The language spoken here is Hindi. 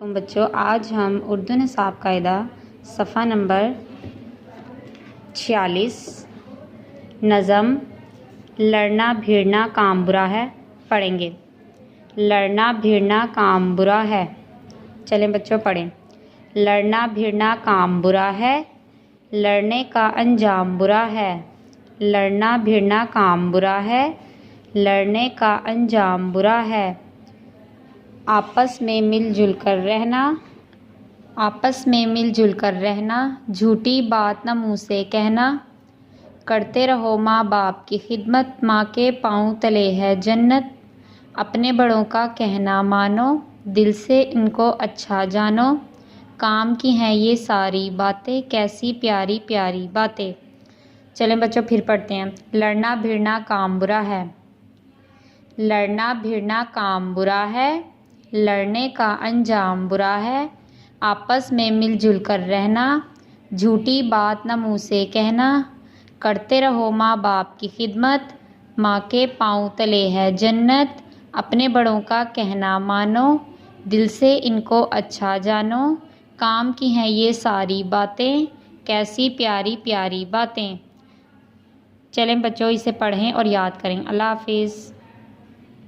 वालेकुम बच्चों, आज हम उर्दू निसाब कायदा सफ़ा नंबर 46 नज़म लड़ना भिड़ना काम बुरा है पढ़ेंगे। लड़ना भिड़ना काम बुरा है। चलें बच्चों पढ़ें। लड़ना भिड़ना काम बुरा है, लड़ने का अंजाम बुरा है। लड़ना भिड़ना काम बुरा है, लड़ने का अंजाम बुरा है। आपस में मिलजुल कर रहना, आपस में मिलजुल कर रहना। झूठी बात न मुँह से कहना। करते रहो माँ बाप की खिदमत, माँ के पाँव तले है जन्नत। अपने बड़ों का कहना मानो, दिल से इनको अच्छा जानो। काम की हैं ये सारी बातें, कैसी प्यारी प्यारी बातें। चलें बच्चों फिर पढ़ते हैं। लड़ना भिड़ना काम बुरा है। लड़ना भिड़ना काम बुरा है, लड़ने का अंजाम बुरा है। आपस में मिलजुल कर रहना, झूठी बात न मुँह से कहना। करते रहो माँ बाप की खिदमत, माँ के पाँव तले है जन्नत। अपने बड़ों का कहना मानो, दिल से इनको अच्छा जानो। काम की हैं ये सारी बातें, कैसी प्यारी प्यारी बातें। चलें बच्चों इसे पढ़ें और याद करें। अल्लाह हाफिज़।